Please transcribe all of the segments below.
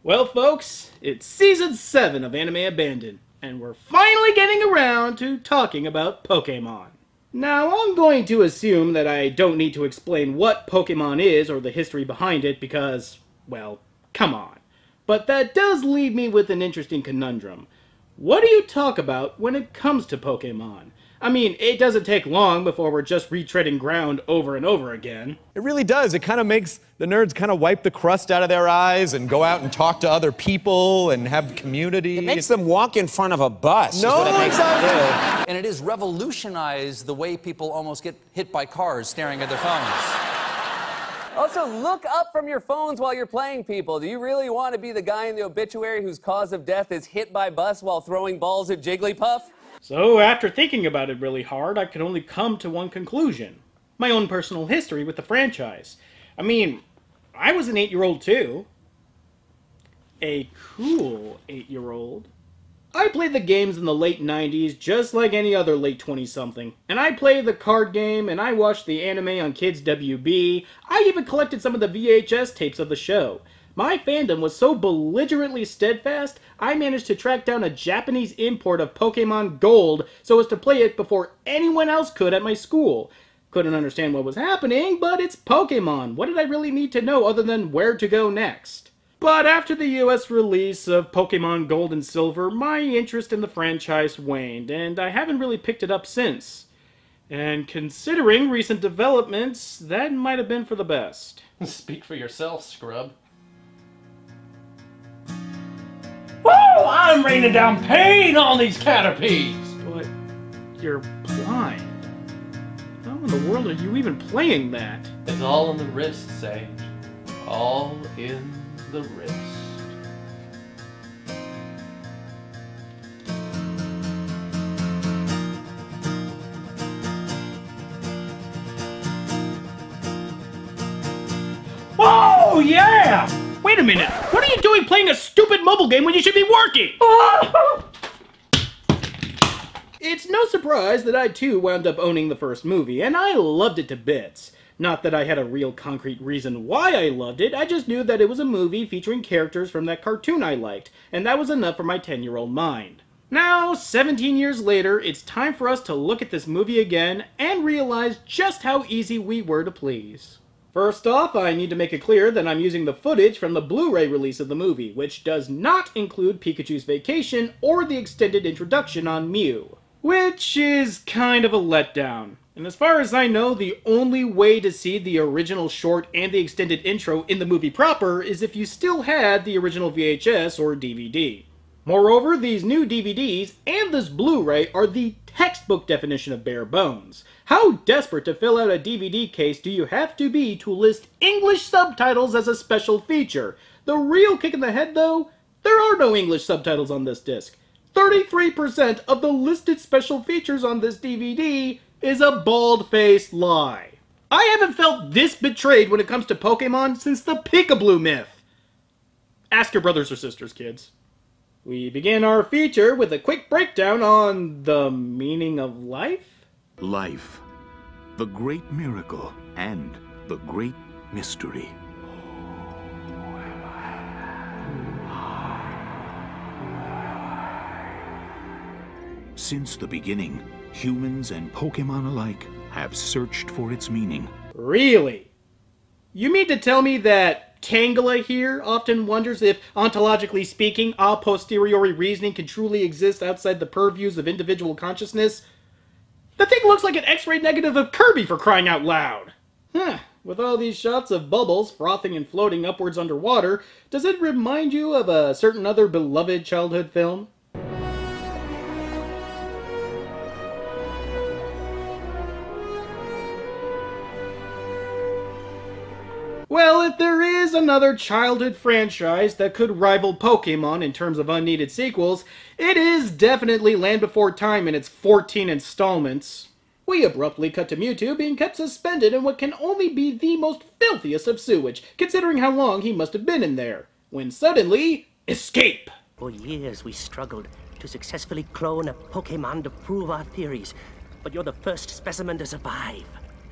Well, folks, it's Season 7 of Anime Abandoned, and we're finally getting around to talking about Pokemon. Now, I'm going to assume that I don't need to explain what Pokemon is or the history behind it because, well, come on. But that does leave me with an interesting conundrum. What do you talk about when it comes to Pokemon? I mean, it doesn't take long before we're just retreading ground over and over again. It really does. It kind of makes the nerds kind of wipe the crust out of their eyes and go out and talk to other people and have community. It makes them walk in front of a bus. No, is what it makes them do. And it has revolutionized the way people almost get hit by cars staring at their phones. Also, look up from your phones while you're playing, people. Do you really want to be the guy in the obituary whose cause of death is hit by bus while throwing balls at Jigglypuff? So, after thinking about it really hard, I could only come to one conclusion. My own personal history with the franchise. I mean, I was an 8-year-old too. A cool 8-year-old. I played the games in the late 90s just like any other late 20-something. And I played the card game, and I watched the anime on Kids WB. I even collected some of the VHS tapes of the show. My fandom was so belligerently steadfast, I managed to track down a Japanese import of Pokemon Gold so as to play it before anyone else could at my school. Couldn't understand what was happening, but it's Pokemon. What did I really need to know other than where to go next? But after the US release of Pokemon Gold and Silver, my interest in the franchise waned, and I haven't really picked it up since. And considering recent developments, that might have been for the best. Speak for yourself, scrub. Whoa! I'm raining down pain on these Caterpies! But you're blind. How in the world are you even playing that? It's all in the wrist, Sage. All in the wrist. Oh, yeah! Wait a minute! What are you doing playing a stupid mobile game when you should be working? It's no surprise that I too wound up owning the first movie, and I loved it to bits. Not that I had a real concrete reason why I loved it, I just knew that it was a movie featuring characters from that cartoon I liked, and that was enough for my 10-year-old mind. Now, 17 years later, it's time for us to look at this movie again and realize just how easy we were to please. First off, I need to make it clear that I'm using the footage from the Blu-ray release of the movie, which does not include Pikachu's vacation or the extended introduction on Mew. Which is kind of a letdown. And as far as I know, the only way to see the original short and the extended intro in the movie proper is if you still had the original VHS or DVD. Moreover, these new DVDs and this Blu-ray are the textbook definition of bare bones. How desperate to fill out a DVD case do you have to be to list English subtitles as a special feature? The real kick in the head, though? There are no English subtitles on this disc. 33% of the listed special features on this DVD is a bald-faced lie. I haven't felt this betrayed when it comes to Pokemon since the Pikablue myth. Ask your brothers or sisters, kids. We begin our feature with a quick breakdown on the meaning of life. Life, the great miracle and the great mystery. Since the beginning, humans and Pokemon alike have searched for its meaning. Really? You mean to tell me that Tangela here often wonders if, ontologically speaking, a posteriori reasoning can truly exist outside the purviews of individual consciousness? The thing looks like an X-ray negative of Kirby, for crying out loud! Huh. With all these shots of bubbles frothing and floating upwards underwater, does it remind you of a certain other beloved childhood film? Well, if there is another childhood franchise that could rival Pokemon in terms of unneeded sequels, it is definitely Land Before Time in its 14 installments. We abruptly cut to Mewtwo being kept suspended in what can only be the most filthiest of sewage, considering how long he must have been in there. When suddenly, escape! For years we struggled to successfully clone a Pokemon to prove our theories, but you're the first specimen to survive.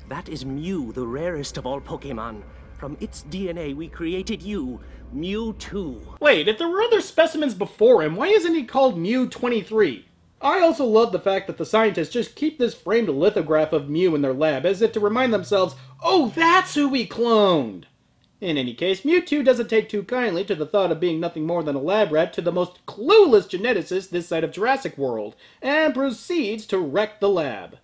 That is Mew, the rarest of all Pokemon. From its DNA, we created you, Mewtwo. Wait, if there were other specimens before him, why isn't he called Mew23? I also love the fact that the scientists just keep this framed lithograph of Mew in their lab as if to remind themselves, oh, that's who we cloned! In any case, Mewtwo doesn't take too kindly to the thought of being nothing more than a lab rat to the most clueless geneticist this side of Jurassic World, and proceeds to wreck the lab.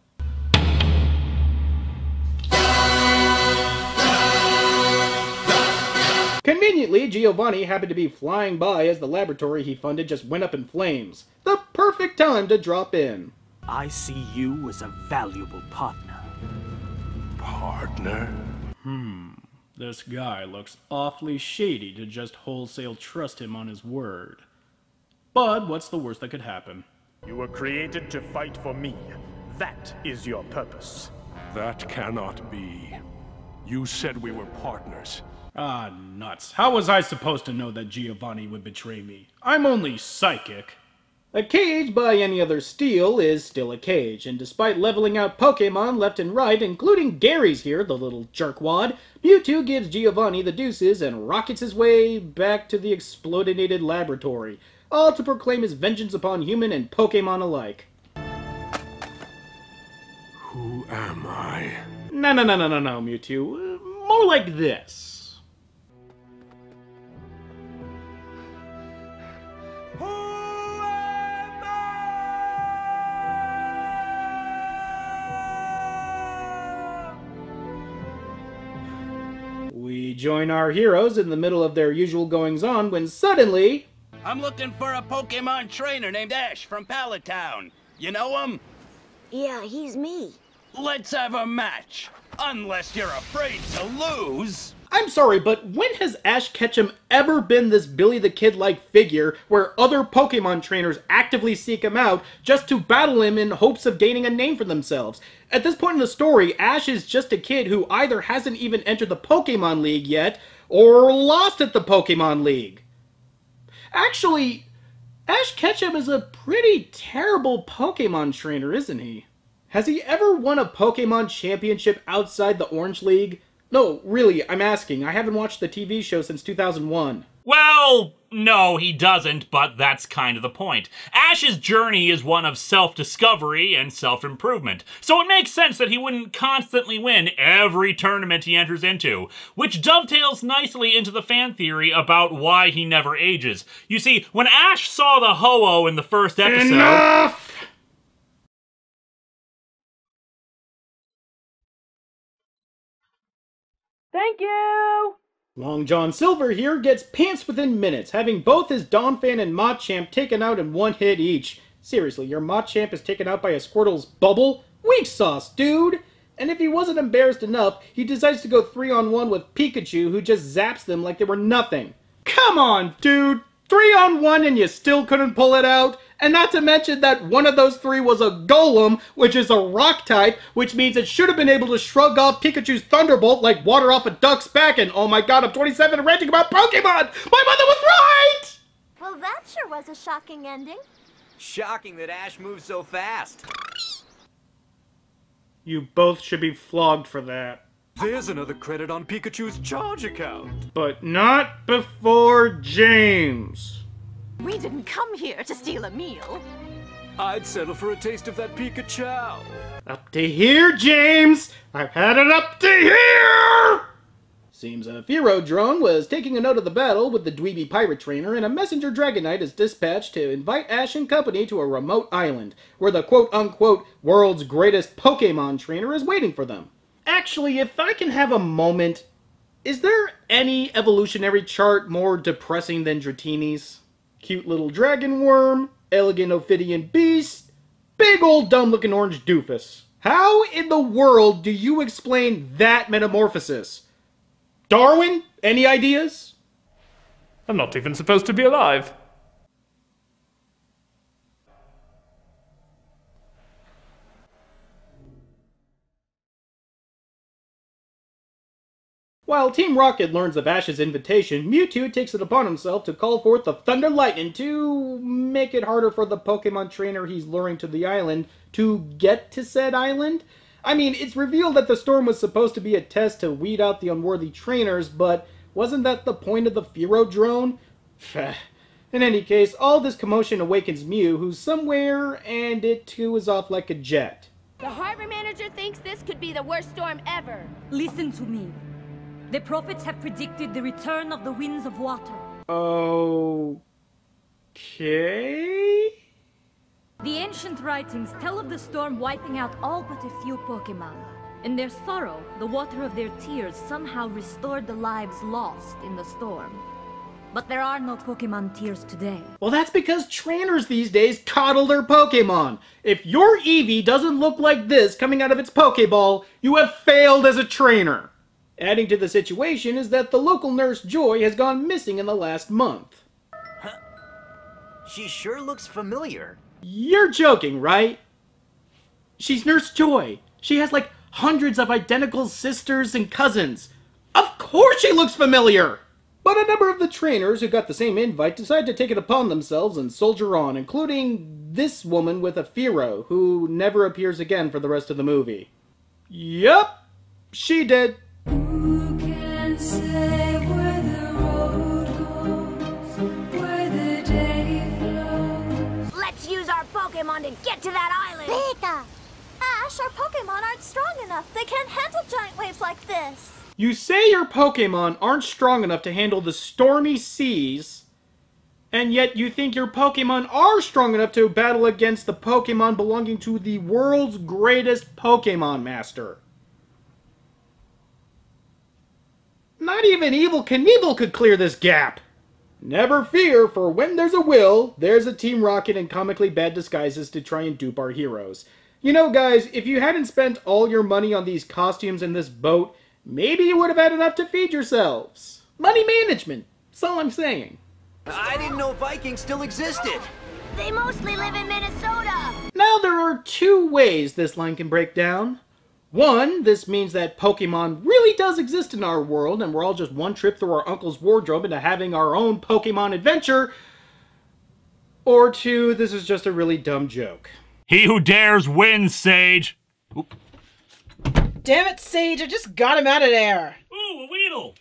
Conveniently, Giovanni happened to be flying by as the laboratory he funded just went up in flames. The perfect time to drop in. I see you as a valuable partner. Partner? This guy looks awfully shady to just wholesale trust him on his word. But what's the worst that could happen? You were created to fight for me. That is your purpose. That cannot be. You said we were partners. Ah, nuts. How was I supposed to know that Giovanni would betray me? I'm only psychic. A cage by any other steel is still a cage, and despite leveling out Pokémon left and right, including Gary's here, the little jerkwad, Mewtwo gives Giovanni the deuces and rockets his way back to the explodinated laboratory, all to proclaim his vengeance upon human and Pokémon alike. Who am I? No, Mewtwo. More like this. We join our heroes in the middle of their usual goings-on when suddenly... I'm looking for a Pokemon trainer named Ash from Pallet Town. You know him? Yeah, he's me. Let's have a match. Unless you're afraid to lose. I'm sorry, but when has Ash Ketchum ever been this Billy the Kid-like figure where other Pokemon trainers actively seek him out just to battle him in hopes of gaining a name for themselves? At this point in the story, Ash is just a kid who either hasn't even entered the Pokemon League yet, or lost at the Pokemon League. Actually, Ash Ketchum is a pretty terrible Pokemon trainer, isn't he? Has he ever won a Pokemon championship outside the Orange League? No, really, I'm asking. I haven't watched the TV show since 2001. Well, no, he doesn't, but that's kind of the point. Ash's journey is one of self-discovery and self-improvement, so it makes sense that he wouldn't constantly win every tournament he enters into, which dovetails nicely into the fan theory about why he never ages. You see, when Ash saw the Ho-Oh in the first episode... Enough! Thank you! Long John Silver here gets pants within minutes, having both his Donphan and Machamp taken out in one hit each. Seriously, your Machamp is taken out by a Squirtle's bubble? Weak sauce, dude! And if he wasn't embarrassed enough, he decides to go 3-on-1 with Pikachu, who just zaps them like they were nothing. Come on, dude! 3-on-1 and you still couldn't pull it out? And not to mention that one of those three was a Golem, which is a rock type, which means it should have been able to shrug off Pikachu's Thunderbolt like water off a duck's back, and oh my god, I'm 27 and ranting about Pokemon! My mother was right! Well, that sure was a shocking ending. Shocking that Ash moves so fast. You both should be flogged for that. There's another credit on Pikachu's charge account. But not before James. We didn't come here to steal a meal. I'd settle for a taste of that Pikachu. Up to here, James! I've had it up to here! Seems a Firo drone was taking a note of the battle with the dweeby pirate trainer, and a messenger Dragonite is dispatched to invite Ash and company to a remote island, where the quote-unquote world's greatest Pokemon trainer is waiting for them. Actually, if I can have a moment, is there any evolutionary chart more depressing than Dratini's? Cute little dragon worm, elegant Ophidian beast, big old dumb-looking orange doofus. How in the world do you explain that metamorphosis? Darwin, any ideas? I'm not even supposed to be alive. While Team Rocket learns of Ash's invitation, Mewtwo takes it upon himself to call forth the Thunder Lightning to make it harder for the Pokemon trainer he's luring to the island to get to said island. I mean, it's revealed that the storm was supposed to be a test to weed out the unworthy trainers, but wasn't that the point of the Firo drone? In any case, all this commotion awakens Mew, who's somewhere, and it too is off like a jet. The harbor manager thinks this could be the worst storm ever. Listen to me. The prophets have predicted the return of the winds of water. Okay? The ancient writings tell of the storm wiping out all but a few Pokemon. In their sorrow, the water of their tears somehow restored the lives lost in the storm. But there are no Pokemon tears today. Well, that's because trainers these days coddle their Pokemon. If your Eevee doesn't look like this coming out of its Pokeball, you have failed as a trainer. Adding to the situation is that the local nurse Joy has gone missing in the last month. Huh. She sure looks familiar. You're joking, right? She's Nurse Joy. She has like hundreds of identical sisters and cousins. Of course she looks familiar! But a number of the trainers who got the same invite decided to take it upon themselves and soldier on, including this woman with a Firo, who never appears again for the rest of the movie. Yup, she did. Who can say where the road goes, where the day flows? Let's use our Pokemon to get to that island! Pika! Ash, our Pokemon aren't strong enough. They can't handle giant waves like this. You say your Pokemon aren't strong enough to handle the stormy seas, and yet you think your Pokemon are strong enough to battle against the Pokemon belonging to the world's greatest Pokemon Master. Not even Evel Knievel could clear this gap. Never fear, for when there's a will, there's a Team Rocket in comically bad disguises to try and dupe our heroes. You know, guys, if you hadn't spent all your money on these costumes and this boat, maybe you would have had enough to feed yourselves. Money management. That's all I'm saying. I didn't know Vikings still existed. They mostly live in Minnesota. Now there are two ways this line can break down. One, this means that Pokemon really does exist in our world, and we're all just one trip through our uncle's wardrobe into having our own Pokemon adventure. Or two, this is just a really dumb joke. He who dares wins, Sage. Oop. Damn it, Sage, I just got him out of there. Ooh, a Weedle.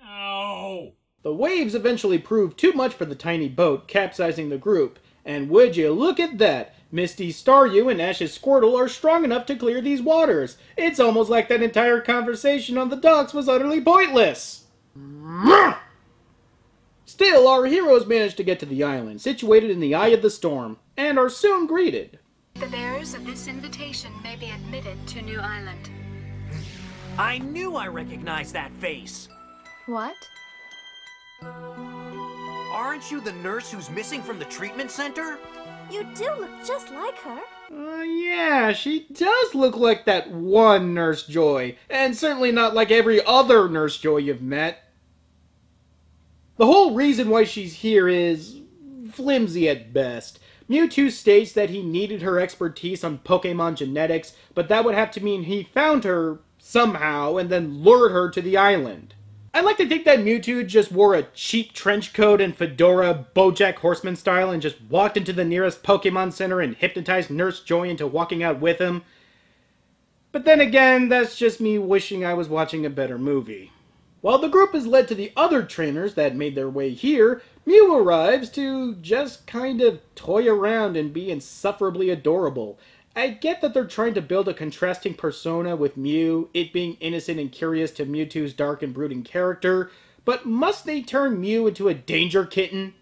No. The waves eventually proved too much for the tiny boat, capsizing the group. And would you look at that? Misty Staryu and Ash's Squirtle are strong enough to clear these waters. It's almost like that entire conversation on the docks was utterly pointless. Still, our heroes managed to get to the island, situated in the eye of the storm, and are soon greeted. The bearers of this invitation may be admitted to New Island. I knew I recognized that face. What? Aren't you the nurse who's missing from the treatment center? You do look just like her. Yeah, she does look like that one Nurse Joy, and certainly not like every other Nurse Joy you've met. The whole reason why she's here is flimsy at best. Mewtwo states that he needed her expertise on Pokemon genetics, but that would have to mean he found her somehow and then lured her to the island. I'd like to think that Mewtwo just wore a cheap trench coat and fedora BoJack Horseman style and just walked into the nearest Pokemon Center and hypnotized Nurse Joy into walking out with him. But then again, that's just me wishing I was watching a better movie. While the group is led to the other trainers that made their way here, Mew arrives to just kind of toy around and be insufferably adorable. I get that they're trying to build a contrasting persona with Mew, it being innocent and curious to Mewtwo's dark and brooding character, but must they turn Mew into a danger kitten?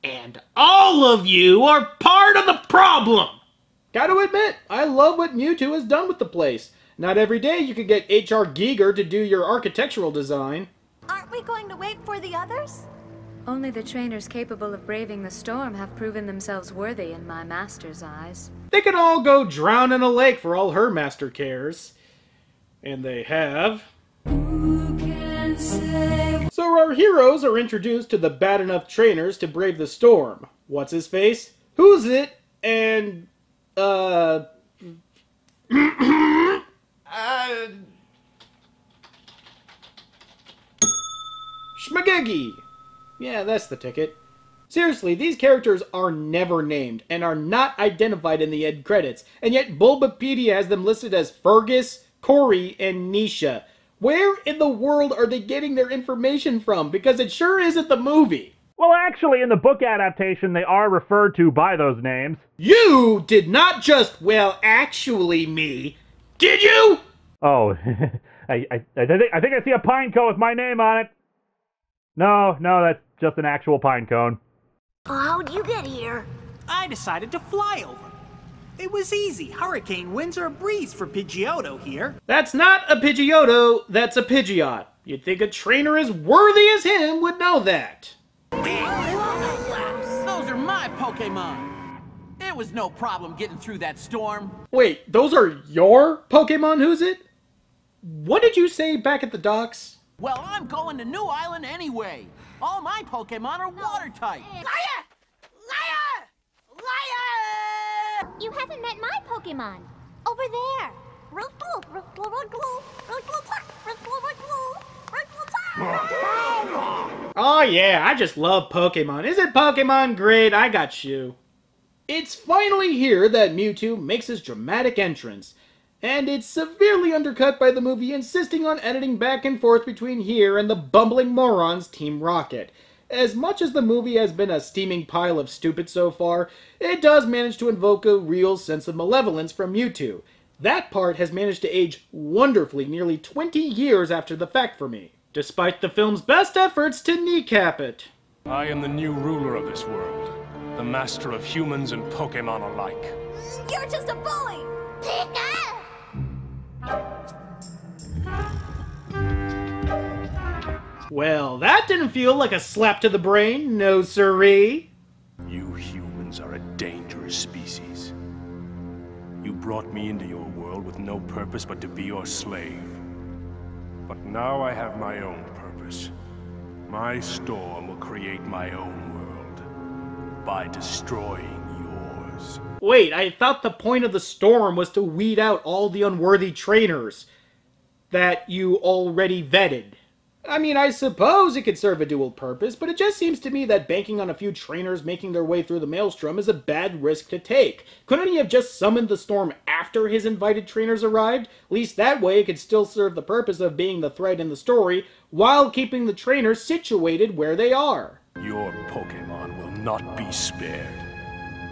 And all of you are part of the problem! Gotta admit, I love what Mewtwo has done with the place. Not every day you could get H.R. Giger to do your architectural design. Aren't we going to wait for the others? Only the trainers capable of braving the storm have proven themselves worthy in my master's eyes. They could all go drown in a lake for all her master cares. And they have. Who can say? So our heroes are introduced to the bad enough trainers to brave the storm. What's his face? Who's it? And, Schmagegi! Yeah, that's the ticket. Seriously, these characters are never named and are not identified in the end credits, and yet Bulbapedia has them listed as Fergus, Corey, and Nisha. Where in the world are they getting their information from? Because it sure isn't the movie. Well, actually, in the book adaptation, they are referred to by those names. You did not just, well, actually me, did you? Oh, I think I see a pine cone with my name on it. No, that's just an actual pine cone. How'd you get here? I decided to fly over. It was easy. Hurricane winds are a breeze for Pidgeotto here. That's not a Pidgeotto, that's a Pidgeot. You'd think a trainer as worthy as him would know that. Those are my Pokemon. It was no problem getting through that storm. Wait, those are your Pokemon, who's it? What did you say back at the docks? Well, I'm going to New Island anyway. All my Pokemon are water-type. Liar! Liar! Liar! You haven't met my Pokemon. Over there. Oh yeah, I just love Pokemon. Isn't Pokemon great? I got you. It's finally here that Mewtwo makes his dramatic entrance. And it's severely undercut by the movie insisting on editing back and forth between here and the bumbling morons Team Rocket. As much as the movie has been a steaming pile of stupid so far, it does manage to invoke a real sense of malevolence from Mewtwo. That part has managed to age wonderfully nearly 20 years after the fact for me, despite the film's best efforts to kneecap it. I am the new ruler of this world, the master of humans and Pokemon alike. You're just a bully! Pika! Well, that didn't feel like a slap to the brain, no siree. You humans are a dangerous species. You brought me into your world with no purpose but to be your slave. But now I have my own purpose. My storm will create my own world by destroying yours. Wait, I thought the point of the storm was to weed out all the unworthy trainers that you already vetted. I mean, I suppose it could serve a dual purpose, but it just seems to me that banking on a few trainers making their way through the maelstrom is a bad risk to take. Couldn't he have just summoned the storm after his invited trainers arrived? At least that way it could still serve the purpose of being the thread in the story, while keeping the trainers situated where they are. Your Pokemon will not be spared.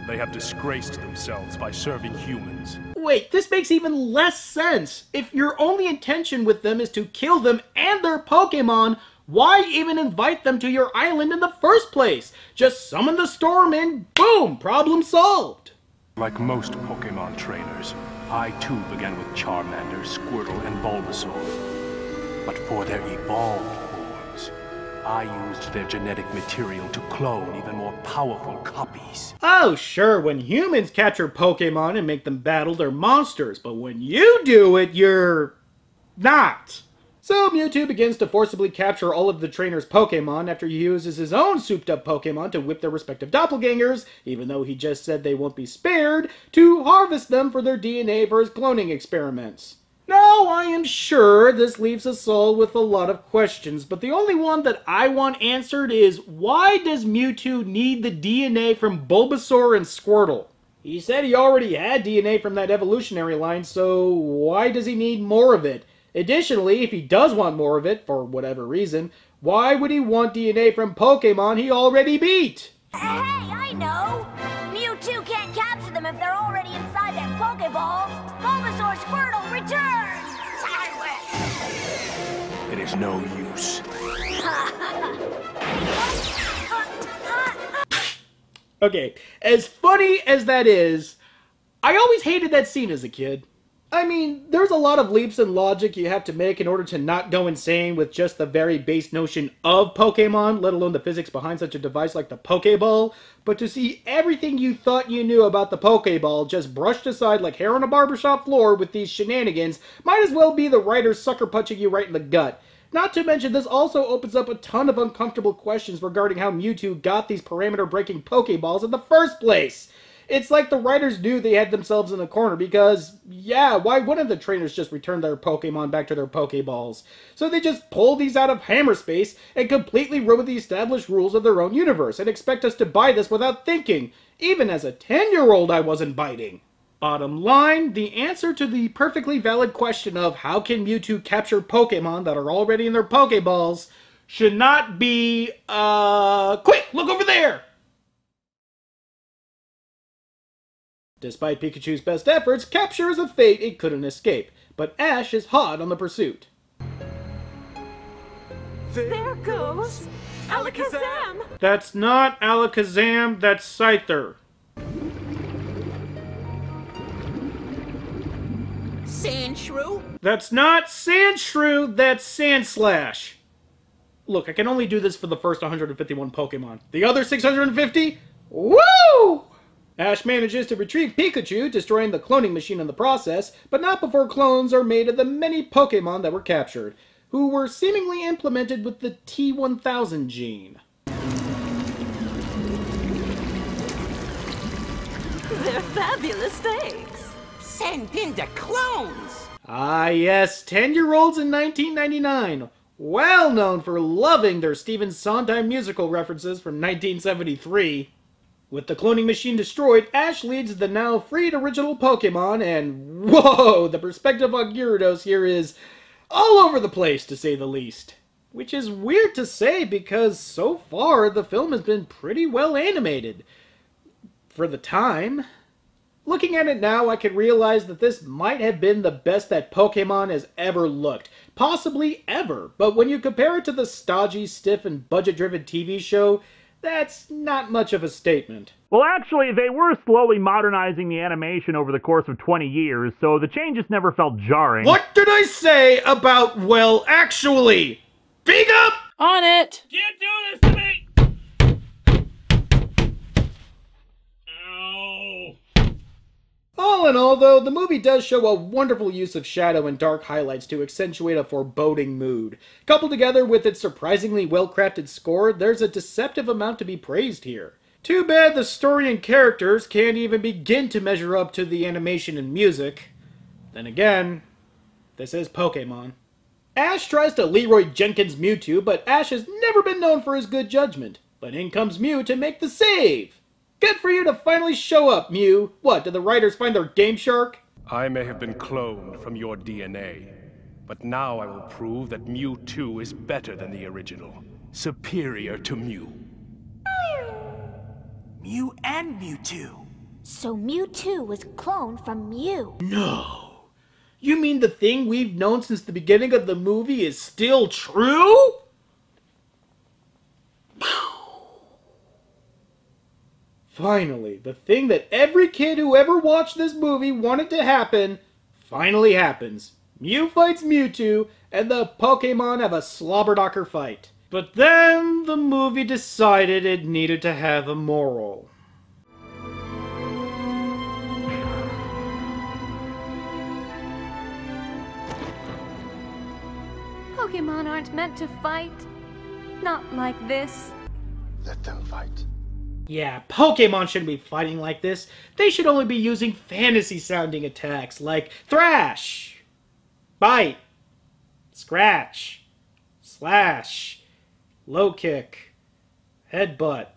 They have disgraced themselves by serving humans. Wait, this makes even less sense. If your only intention with them is to kill them and their Pokemon, why even invite them to your island in the first place? Just summon the storm and boom, problem solved. Like most Pokemon trainers, I too began with Charmander, Squirtle, and Bulbasaur. But for their evolved forms, I used their genetic material to clone even more powerful copies. Oh, sure, when humans capture Pokemon and make them battle their monsters, but when you do it, you're not. So Mewtwo begins to forcibly capture all of the trainer's Pokemon after he uses his own souped-up Pokemon to whip their respective doppelgangers, even though he just said they won't be spared, to harvest them for their DNA for his cloning experiments. Now, I am sure this leaves us all with a lot of questions, but the only one that I want answered is, why does Mewtwo need the DNA from Bulbasaur and Squirtle? He said he already had DNA from that evolutionary line, so why does he need more of it? Additionally, if he does want more of it, for whatever reason, why would he want DNA from Pokemon he already beat? Hey, I know! Mewtwo can't capture them if they're already inside their Pokeballs. Bulbasaur Squirtle, return! It is no use. Okay, as funny as that is, I always hated that scene as a kid. I mean, there's a lot of leaps in logic you have to make in order to not go insane with just the very base notion of Pokemon, let alone the physics behind such a device like the Pokeball, but to see everything you thought you knew about the Pokeball just brushed aside like hair on a barbershop floor with these shenanigans might as well be the writer sucker punching you right in the gut. Not to mention, this also opens up a ton of uncomfortable questions regarding how Mewtwo got these parameter-breaking Pokeballs in the first place. It's like the writers knew they had themselves in a corner because, yeah, why wouldn't the trainers just return their Pokemon back to their Pokeballs? So they just pull these out of Hammerspace and completely ruin the established rules of their own universe and expect us to buy this without thinking. Even as a 10-year-old, I wasn't biting. Bottom line, the answer to the perfectly valid question of how can Mewtwo capture Pokemon that are already in their Pokeballs should not be, quick, look over there! Despite Pikachu's best efforts, capture is a fate it couldn't escape, but Ash is hot on the pursuit. There goes Alakazam! That's not Alakazam, that's Scyther. Sandshrew? That's not Sandshrew, that's Sandslash. Look, I can only do this for the first 151 Pokemon. The other 650? Woo! Ash manages to retrieve Pikachu, destroying the cloning machine in the process, but not before clones are made of the many Pokemon that were captured, who were seemingly implemented with the T-1000 gene. They're fabulous things. Send in the clones! Ah yes, 10-year-olds in 1999, well known for loving their Stephen Sondheim musical references from 1973. With the cloning machine destroyed, Ash leads the now freed original Pokemon, and whoa, the perspective on Gyarados here is all over the place, to say the least. Which is weird to say because so far the film has been pretty well animated. For the time. Looking at it now, I can realize that this might have been the best that Pokemon has ever looked. Possibly ever. But when you compare it to the stodgy, stiff, and budget-driven TV show, that's not much of a statement. Well, actually, they were slowly modernizing the animation over the course of 20 years, so the changes never felt jarring. What did I say about, well, actually? Speak up! On it! Can't do this to me! Ow. All in all, though, the movie does show a wonderful use of shadow and dark highlights to accentuate a foreboding mood. Coupled together with its surprisingly well-crafted score, there's a deceptive amount to be praised here. Too bad the story and characters can't even begin to measure up to the animation and music. Then again, this is Pokemon. Ash tries to Leroy Jenkins Mewtwo, but Ash has never been known for his good judgment. But in comes Mew to make the save! Good for you to finally show up, Mew. What, did the writers find their Game Shark? I may have been cloned from your DNA, but now I will prove that Mewtwo is better than the original. Superior to Mew. Mew and Mewtwo. So Mewtwo was cloned from Mew. No. You mean the thing we've known since the beginning of the movie is still true? Finally, the thing that every kid who ever watched this movie wanted to happen, finally happens. Mew fights Mewtwo, and the Pokemon have a slobberknocker fight. But then the movie decided it needed to have a moral. Pokemon aren't meant to fight. Not like this. Let them fight. Yeah, Pokemon shouldn't be fighting like this. They should only be using fantasy-sounding attacks like Thrash, Bite, Scratch, Slash, Low Kick, Headbutt,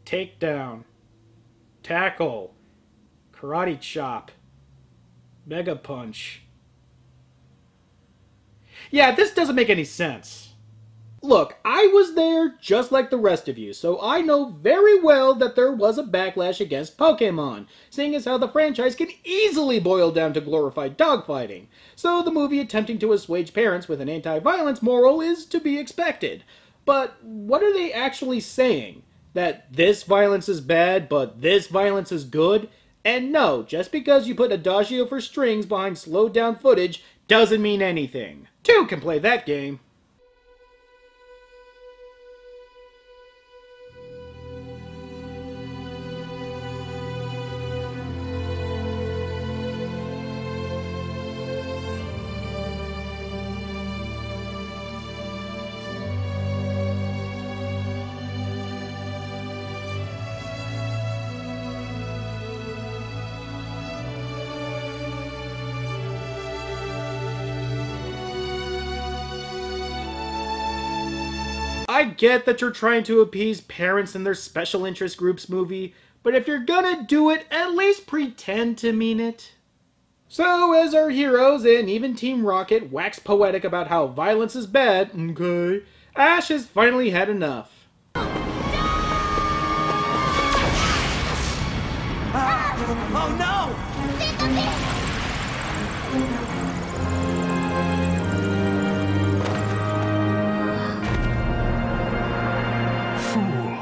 Takedown, Tackle, Karate Chop, Mega Punch. Yeah, this doesn't make any sense. Look, I was there just like the rest of you, so I know very well that there was a backlash against Pokemon, seeing as how the franchise can easily boil down to glorified dogfighting. So the movie attempting to assuage parents with an anti-violence moral is to be expected. But what are they actually saying? That this violence is bad, but this violence is good? And no, just because you put Adagio for strings behind slowed down footage doesn't mean anything. Two can play that game. I get that you're trying to appease parents in their special interest groups movie, but if you're gonna do it, at least pretend to mean it. So, as our heroes and even Team Rocket wax poetic about how violence is bad, okay, Ash has finally had enough. Oh no! Fool!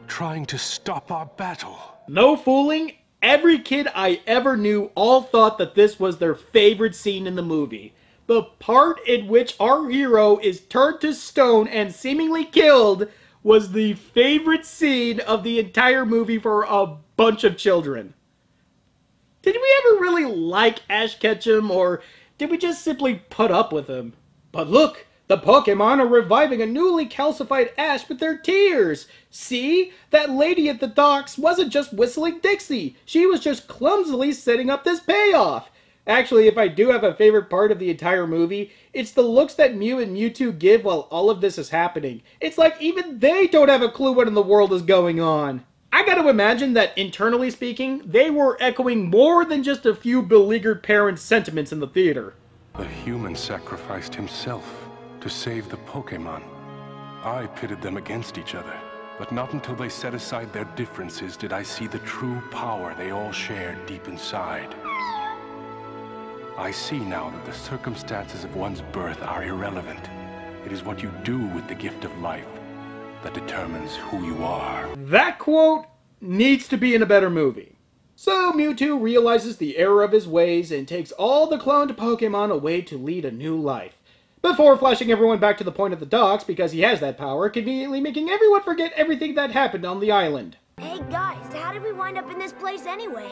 Trying to stop our battle. No fooling, every kid I ever knew all thought that this was their favorite scene in the movie. The part in which our hero is turned to stone and seemingly killed was the favorite scene of the entire movie for a bunch of children. Did we ever really like Ash Ketchum, or did we just simply put up with him? But look, the Pokemon are reviving a newly calcified Ash with their tears. See? That lady at the docks wasn't just whistling Dixie. She was just clumsily setting up this payoff. Actually, if I do have a favorite part of the entire movie, it's the looks that Mew and Mewtwo give while all of this is happening. It's like even they don't have a clue what in the world is going on. I gotta imagine that, internally speaking, they were echoing more than just a few beleaguered parents' sentiments in the theater. The human sacrificed himself to save the Pokemon. I pitted them against each other, but not until they set aside their differences did I see the true power they all shared deep inside. I see now that the circumstances of one's birth are irrelevant. It is what you do with the gift of life that determines who you are. That quote needs to be in a better movie. So Mewtwo realizes the error of his ways and takes all the cloned Pokemon away to lead a new life, before flashing everyone back to the point of the docks because he has that power, conveniently making everyone forget everything that happened on the island. Hey guys, how did we wind up in this place anyway?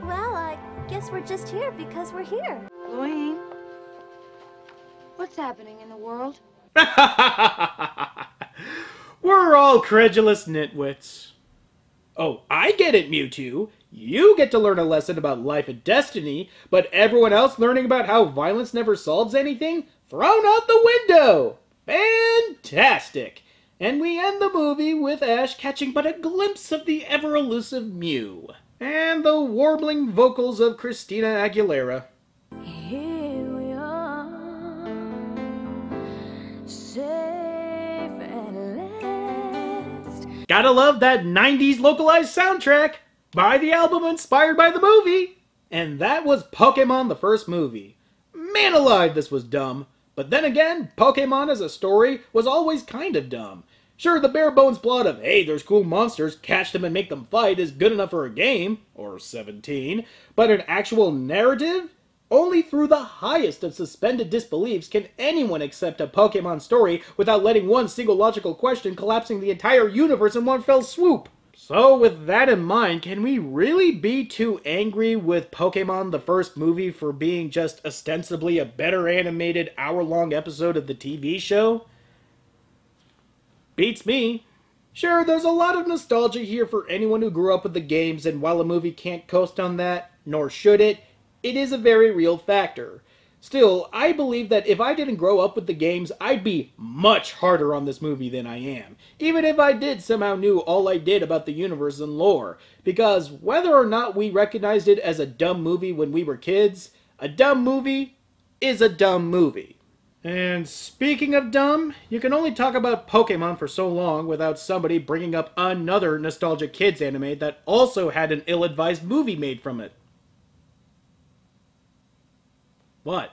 Well, I guess we're just here because we're here. Louie, what's happening in the world? We're all credulous nitwits. Oh, I get it, Mewtwo. You get to learn a lesson about life and destiny, but everyone else learning about how violence never solves anything? Thrown out the window! Fantastic! And we end the movie with Ash catching but a glimpse of the ever-elusive Mew. And the warbling vocals of Christina Aguilera. Here we are, safe at last. Gotta love that 90s localized soundtrack! Buy the album inspired by the movie! And that was Pokemon the first movie. Man alive, this was dumb. But then again, Pokemon as a story was always kind of dumb. Sure, the bare bones plot of, hey, there's cool monsters, catch them and make them fight is good enough for a game, or 17, but an actual narrative? Only through the highest of suspended disbeliefs can anyone accept a Pokemon story without letting one single logical question collapsing the entire universe in one fell swoop. So with that in mind, can we really be too angry with Pokemon the first movie for being just ostensibly a better animated hour-long episode of the TV show? Beats me. Sure, there's a lot of nostalgia here for anyone who grew up with the games, and while a movie can't coast on that, nor should it, it is a very real factor. Still, I believe that if I didn't grow up with the games, I'd be much harder on this movie than I am, even if I did somehow knew all I did about the universe and lore, because whether or not we recognized it as a dumb movie when we were kids, a dumb movie is a dumb movie. And speaking of dumb, you can only talk about Pokemon for so long without somebody bringing up another nostalgic kids anime that also had an ill-advised movie made from it. What?